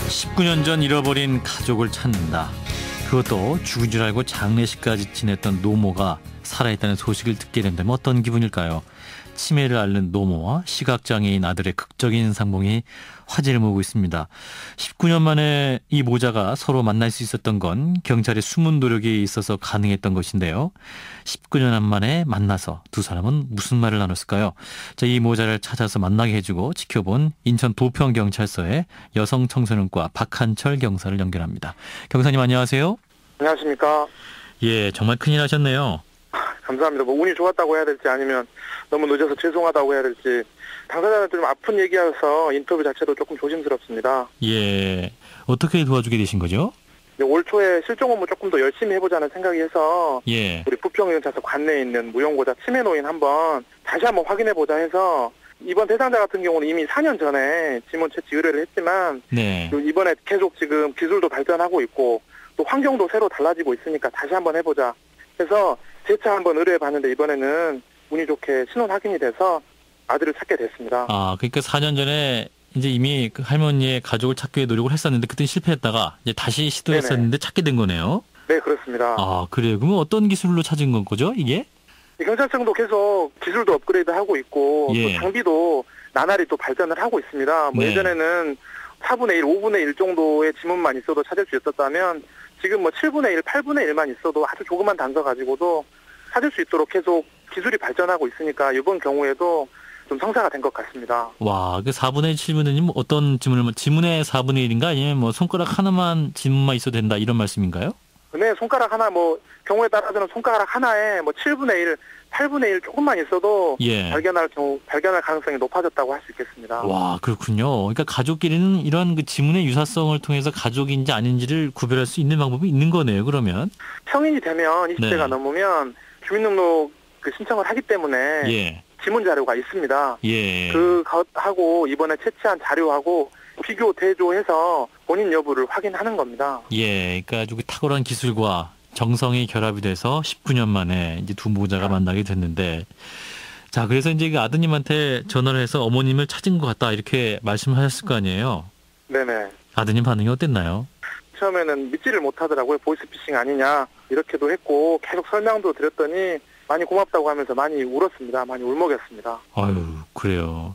19년 전 잃어버린 가족을 찾는다. 그것도 죽은 줄 알고 장례식까지 지냈던 노모가 살아있다는 소식을 듣게 된다면 어떤 기분일까요? 치매를 앓는 노모와 시각장애인 아들의 극적인 상봉이 화제를 모으고 있습니다. 19년 만에 이 모자가 서로 만날 수 있었던 건 경찰의 숨은 노력이 있어서 가능했던 것인데요. 19년 만에 만나서 두 사람은 무슨 말을 나눴을까요? 자, 이 모자를 찾아서 만나게 해주고 지켜본 인천 도평경찰서의 여성청소년과 박한철 경사를 연결합니다. 경사님 안녕하세요. 안녕하십니까. 예, 정말 큰일 하셨네요. 감사합니다. 뭐 운이 좋았다고 해야 될지 아니면 너무 늦어서 죄송하다고 해야 될지 당사자한테 좀 아픈 얘기여서 인터뷰 자체도 조금 조심스럽습니다. 예, 어떻게 도와주게 되신 거죠? 올 초에 실종 업무 조금 더 열심히 해보자는 생각이 해서 예, 우리 부평경찰서 관내에 있는 무용고자 치매 노인 다시 한번 확인해보자 해서 이번 대상자 같은 경우는 이미 4년 전에 지문 채취 의뢰를 했지만 네, 이번에 계속 지금 기술도 발전하고 있고 또 환경도 새로 달라지고 있으니까 다시 한번 해보자 해서 재차 한번 의뢰해봤는데 이번에는 운이 좋게 신원 확인이 돼서 아들을 찾게 됐습니다. 아, 그러니까 4년 전에 이제 이미 그 할머니의 가족을 찾기 위해 노력을 했었는데 그때 실패했다가 이제 다시 시도했었는데 네네. 찾게 된 거네요. 네, 그렇습니다. 아, 그래요. 그러면 어떤 기술로 찾은 건 거죠, 이게? 경찰청도 계속 기술도 업그레이드하고 있고 예. 또 장비도 나날이 또 발전을 하고 있습니다. 네. 예전에는 4분의 1, 5분의 1 정도의 지문만 있어도 찾을 수 있었다면 지금 7분의 1, 8분의 1만 있어도 아주 조그만 단서 가지고도 찾을 수 있도록 계속 기술이 발전하고 있으니까 이번 경우에도 좀 성사가 된 것 같습니다. 와, 그 4분의 1 지문은 어떤 지문을, 지문의 4분의 1인가? 아니면 손가락 하나만 지문만 있어도 된다 이런 말씀인가요? 네, 손가락 하나 경우에 따라서는 손가락 하나에 7분의 1, 8분의 1 조금만 있어도 예. 발견할 가능성이 높아졌다고 할 수 있겠습니다. 와, 그렇군요. 그러니까 가족끼리는 이런 그 지문의 유사성을 통해서 가족인지 아닌지를 구별할 수 있는 방법이 있는 거네요, 그러면. 성인이 되면 20대가 네. 넘으면 주민등록 신청을 하기 때문에 예. 지문 자료가 있습니다. 예. 그것하고 이번에 채취한 자료하고 비교 대조해서 본인 여부를 확인하는 겁니다. 예. 그러니까 아주 그 탁월한 기술과 정성이 결합이 돼서 19년 만에 이제 두 모자가 만나게 됐는데, 자, 그래서 이제 그 아드님한테 전화를 해서 어머님을 찾은 것 같다 이렇게 말씀하셨을 거 아니에요. 네네. 아드님 반응이 어땠나요? 처음에는 믿지를 못하더라고요. 보이스피싱 아니냐 이렇게도 했고 계속 설명도 드렸더니 많이 고맙다고 하면서 많이 울었습니다. 많이 울먹였습니다. 아유, 그래요.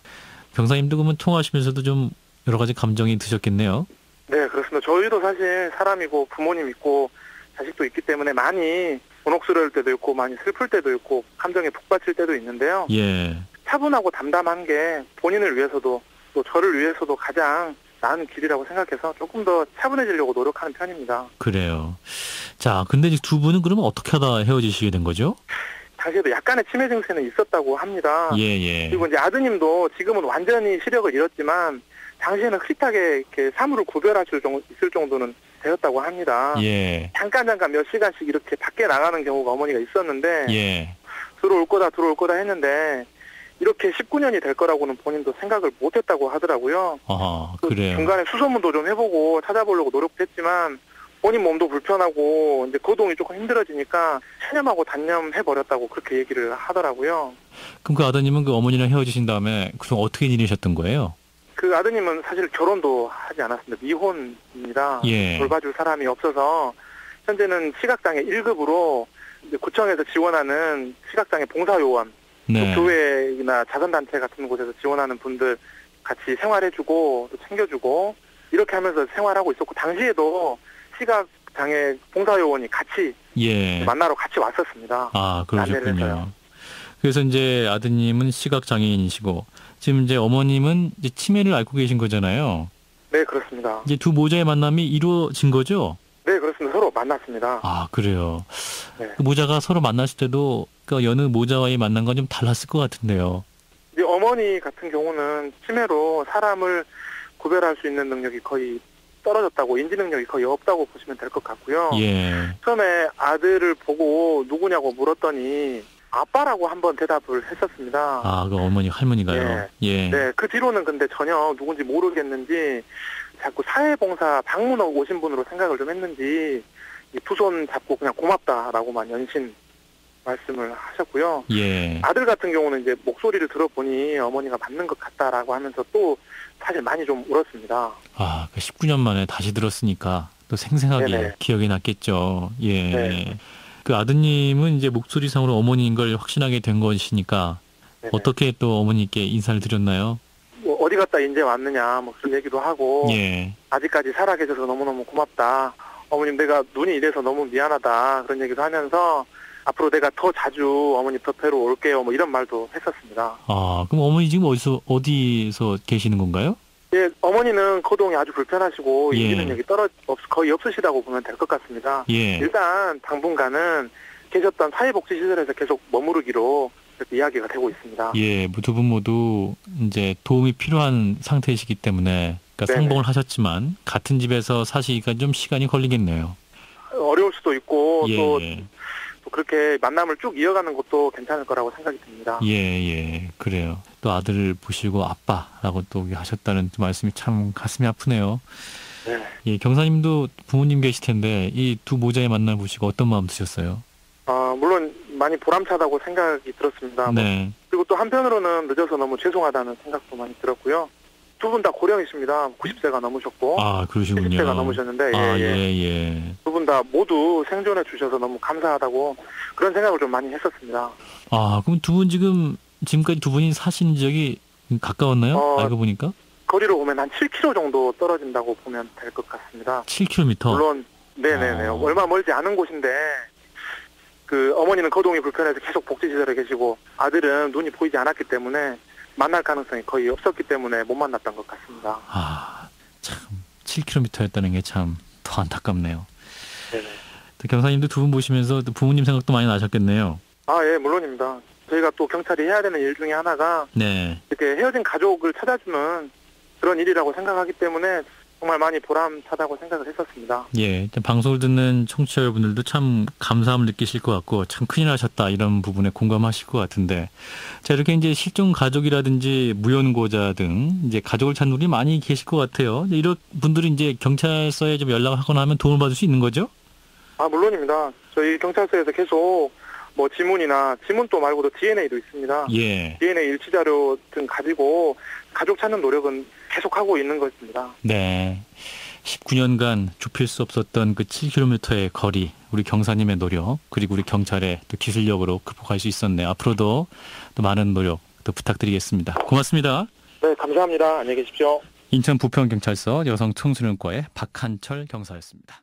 병사님도 그러면 통화하시면서도 좀 여러 가지 감정이 드셨겠네요. 네, 그렇습니다. 저희도 사실 사람이고 부모님 있고 자식도 있기 때문에 많이 곤혹스러울 때도 있고 많이 슬플 때도 있고 감정에 북받칠 때도 있는데요. 예. 차분하고 담담한 게 본인을 위해서도 또 저를 위해서도 가장 나은 길이라고 생각해서 조금 더 차분해지려고 노력하는 편입니다. 그래요. 자, 근데 이제 두 분은 그러면 어떻게 하다 헤어지시게 된 거죠? 당시에도 약간의 치매 증세는 있었다고 합니다. 예. 그리고 이제 아드님도 지금은 완전히 시력을 잃었지만 당시에는 흐릿하게 이렇게 사물을 구별할 수 있을 정도는 되었다고 합니다. 예. 잠깐 몇 시간씩 이렇게 밖에 나가는 경우가 어머니가 있었는데 예. 들어올 거다 했는데 이렇게 19년이 될 거라고는 본인도 생각을 못했다고 하더라고요. 아, 또 그래요. 중간에 수소문도 좀 해보고 찾아보려고 노력도 했지만 본인 몸도 불편하고 이제 거동이 조금 힘들어지니까 체념하고 단념해버렸다고 그렇게 얘기를 하더라고요. 그럼 그 아드님은 그 어머니랑 헤어지신 다음에 그동안 어떻게 지내셨던 거예요? 그 아드님은 사실 결혼도 하지 않았습니다. 미혼입니다. 예. 돌봐줄 사람이 없어서 현재는 시각장애 1급으로 이제 구청에서 지원하는 시각장애 봉사요원, 네. 또 교회나 자선단체 같은 곳에서 지원하는 분들 같이 생활해주고 또 챙겨주고 이렇게 하면서 생활하고 있었고 당시에도 시각장애 봉사요원이 같이 예. 만나러 같이 왔었습니다. 아, 안내를 그러셨군요. 해서요. 그래서 이제 아드님은 시각장애인이시고 지금 이제 어머님은 이제 치매를 앓고 계신 거잖아요. 네, 그렇습니다. 이제 두 모자의 만남이 이루어진 거죠? 네, 그렇습니다. 서로 만났습니다. 아, 그래요. 네. 그 모자가 서로 만났을 때도 그 여느 모자와의 만남과 좀 달랐을 것 같은데요. 이 어머니 같은 경우는 치매로 사람을 구별할 수 있는 능력이 거의 떨어졌다고, 인지 능력이 거의 없다고 보시면 될 것 같고요. 예. 처음에 아들을 보고 누구냐고 물었더니 아빠라고 한번 대답을 했었습니다. 아, 그 어머니, 할머니가요? 예. 네, 그 뒤로는 근데 전혀 누군지 모르겠는지 자꾸 사회봉사 방문 오신 분으로 생각을 좀 했는지 두 손 잡고 그냥 고맙다라고만 연신 말씀을 하셨고요. 예. 아들 같은 경우는 이제 목소리를 들어보니 어머니가 맞는 것 같다라고 하면서 또 사실 많이 좀 울었습니다. 아, 19년 만에 다시 들었으니까 또 생생하게 네네. 기억이 났겠죠. 예. 네. 그 아드님은 이제 목소리상으로 어머니인 걸 확신하게 된 것이니까 네네. 어떻게 또 어머니께 인사를 드렸나요? 뭐 어디 갔다 이제 왔느냐 뭐 그런 얘기도 하고 예. 아직까지 살아계셔서 너무너무 고맙다. 어머님 내가 눈이 이래서 너무 미안하다. 그런 얘기도 하면서 앞으로 내가 더 자주 어머니 뷔페로 올게요. 뭐 이런 말도 했었습니다. 아, 그럼 어머니 지금 어디서 계시는 건가요? 예, 어머니는 거동이 아주 불편하시고 예. 인지 능력이 거의 없으시다고 보면 될 것 같습니다. 예. 일단 당분간은 계셨던 사회복지시설에서 계속 머무르기로 이렇게 이야기가 되고 있습니다. 예, 두 분 모두 이제 도움이 필요한 상태이시기 때문에 그러니까 네네. 상봉을 하셨지만 같은 집에서 사시기가 좀 시간이 걸리겠네요. 어려울 수도 있고 예, 또 예. 그렇게 만남을 쭉 이어가는 것도 괜찮을 거라고 생각이 듭니다. 예, 예, 그래요. 또 아들을 보시고 아빠라고 또 하셨다는 말씀이 참 가슴이 아프네요. 네. 예, 경사님도 부모님 계실 텐데 이 두 모자의 만남 보시고 어떤 마음 드셨어요? 물론 많이 보람차다고 생각이 들었습니다. 네. 그리고 또 한편으로는 늦어서 너무 죄송하다는 생각도 많이 들었고요. 두 분 다 고령이십니다. 90세가 넘으셨고 아, 그러시군요. 70세가 넘으셨는데 아, 예. 예, 예. 두 분 다 모두 생존해 주셔서 너무 감사하다고 그런 생각을 좀 많이 했었습니다. 아, 그럼 두 분 지금까지 두 분이 사신 지역이 가까웠나요? 알고 보니까? 거리로 보면 한 7km 정도 떨어진다고 보면 될 것 같습니다. 7km. 물론 네네네 얼마 멀지 않은 곳인데 그 어머니는 거동이 불편해서 계속 복지시설에 계시고 아들은 눈이 보이지 않았기 때문에 만날 가능성이 거의 없었기 때문에 못 만났던 것 같습니다. 아, 참 7km였다는 게 참 더 안타깝네요. 네네. 또 경사님도 두 분 보시면서 또 부모님 생각도 많이 나셨겠네요. 예, 물론입니다. 저희가 또 경찰이 해야 되는 일 중에 하나가 네. 이렇게 헤어진 가족을 찾아주는 그런 일이라고 생각하기 때문에 정말 많이 보람차다고 생각을 했었습니다. 예, 방송을 듣는 청취자 여러분들도 참 감사함을 느끼실 것 같고 참 큰일 나셨다 이런 부분에 공감하실 것 같은데 자 이렇게 이제 실종 가족이라든지 무연고자 등 이제 가족을 찾는 분이 많이 계실 것 같아요. 이런 분들이 이제 경찰서에 좀 연락하거나 하면 도움을 받을 수 있는 거죠? 물론입니다. 저희 경찰서에서 계속 뭐 지문 또 말고도 DNA도 있습니다. 예. DNA 일치자료 등 가지고 가족 찾는 노력은 계속하고 있는 것입니다. 네. 19년간 좁힐 수 없었던 그 7km의 거리, 우리 경사님의 노력, 그리고 우리 경찰의 또 기술력으로 극복할 수 있었네요. 앞으로도 또 많은 노력 또 부탁드리겠습니다. 고맙습니다. 네, 감사합니다. 안녕히 계십시오. 인천 부평경찰서 여성청소년과의 박한철 경사였습니다.